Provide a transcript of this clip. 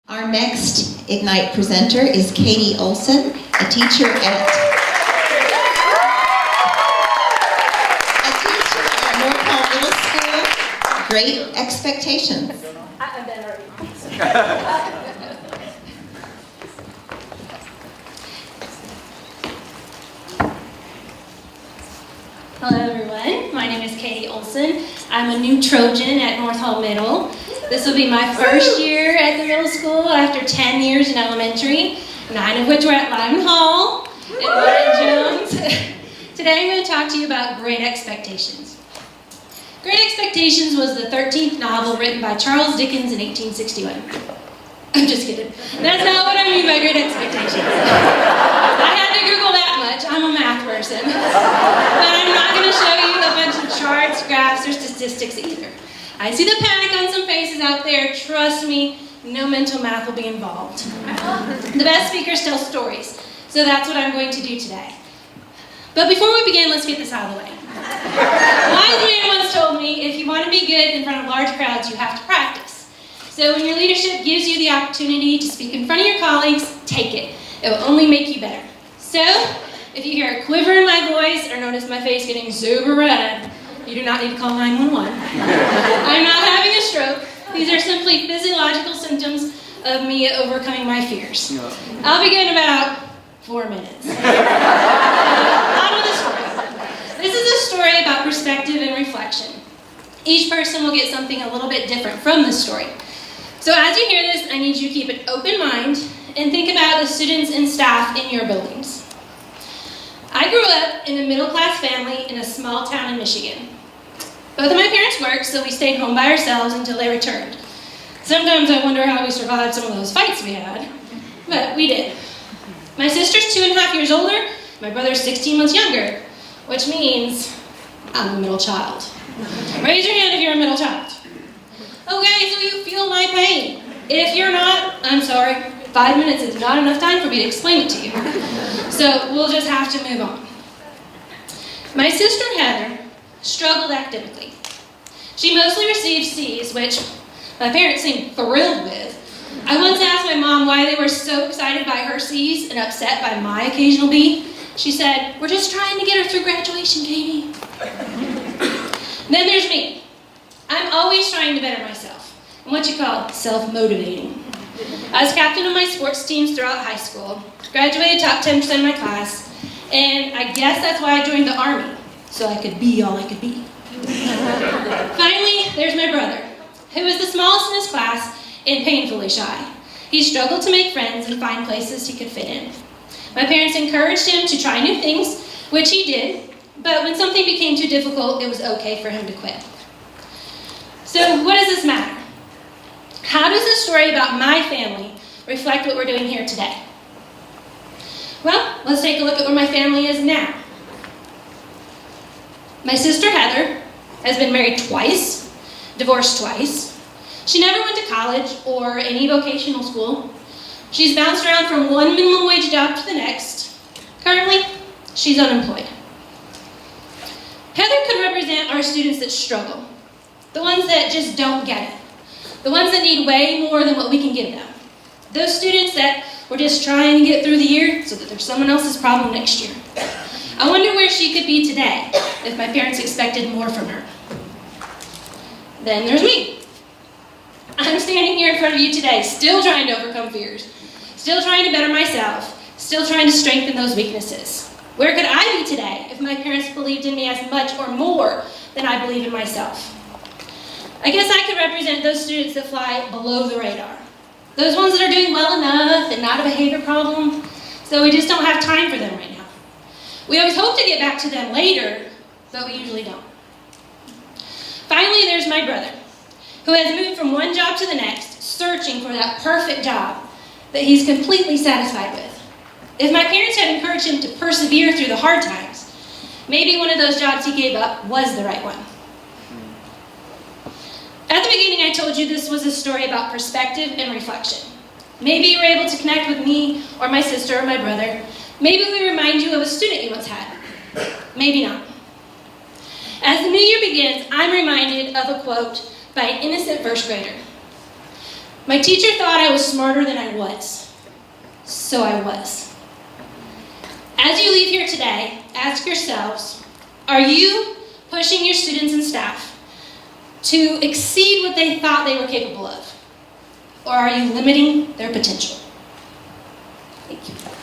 Our next Ignite presenter is Katie Olson, a teacher at North Hall Middle School. Great Expectations. I'm better. Hello everyone, my name is Katie Olson. I'm a new Trojan at North Hall Middle. This will be my first year at the middle school after 10 years in elementary, 9 of which were at Lyman Hall and 1 at Jones. Today I'm going to talk to you about Great Expectations. Great Expectations was the 13th novel written by Charles Dickens in 1861. I'm just kidding. That's not what I mean by Great Expectations. I had to Google that much. I'm a math person. But I'm not going to show you a bunch of charts, graphs, or statistics either. I see the panic on some faces out there. Trust me, no mental math will be involved. The best speakers tell stories, so that's what I'm going to do today. But before we begin, let's get this out of the way. Wise man once told me, if you want to be good in front of large crowds, you have to practice. So when your leadership gives you the opportunity to speak in front of your colleagues, take it. It will only make you better. So, if you hear a quiver in my voice or notice my face getting super red, you do not need to call 911. I'm not having a stroke. These are simply physiological symptoms of me overcoming my fears. I'll begin in about 4 minutes. On with the story. This is a story about perspective and reflection. Each person will get something a little bit different from this story. So as you hear this, I need you to keep an open mind and think about the students and staff in your buildings. I grew up in a middle-class family in a small town in Michigan. Both of my parents worked, so we stayed home by ourselves until they returned. Sometimes I wonder how we survived some of those fights we had, but we did. My sister's 2.5 years older, my brother's 16 months younger, which means I'm a middle child. Raise your hand if you're a middle child. Okay, so you feel my pain. If you're not, I'm sorry. 5 minutes is not enough time for me to explain it to you. So we'll just have to move on. My sister Heather struggled academically. She mostly received C's, which my parents seemed thrilled with. I once asked my mom why they were so excited by her C's and upset by my occasional B. She said, "We're just trying to get her through graduation, Katie." Then there's me. I'm always trying to better myself. I'm what you call self-motivating. I was captain of my sports teams throughout high school, graduated top 10% of my class, and I guess that's why I joined the Army, so I could be all I could be. Finally, there's my brother, who is the smallest in his class and painfully shy. He struggled to make friends and find places he could fit in. My parents encouraged him to try new things, which he did, but when something became too difficult, it was okay for him to quit. So what does this matter? How does this story about my family reflect what we're doing here today? Well, let's take a look at where my family is now. My sister Heather has been married twice, divorced twice. She never went to college or any vocational school. She's bounced around from one minimum wage job to the next. Currently, she's unemployed. Heather could represent our students that struggle, the ones that just don't get it. The ones that need way more than what we can give them. Those students that were just trying to get through the year so that there's someone else's problem next year. I wonder where she could be today if my parents expected more from her. Then there's me. I'm standing here in front of you today, still trying to overcome fears, still trying to better myself, still trying to strengthen those weaknesses. Where could I be today if my parents believed in me as much or more than I believe in myself? I guess I could represent those students that fly below the radar. Those ones that are doing well enough and not a behavior problem, so we just don't have time for them right now. We always hope to get back to them later, but we usually don't. Finally, there's my brother, who has moved from one job to the next, searching for that perfect job that he's completely satisfied with. If my parents had encouraged him to persevere through the hard times, maybe one of those jobs he gave up was the right one. At the beginning, I told you this was a story about perspective and reflection. Maybe you were able to connect with me or my sister or my brother. Maybe we remind you of a student you once had. Maybe not. As the new year begins, I'm reminded of a quote by an innocent first grader. My teacher thought I was smarter than I was, so I was. As you leave here today, ask yourselves, are you pushing your students and staff to exceed what they thought they were capable of? Or are you limiting their potential? Thank you.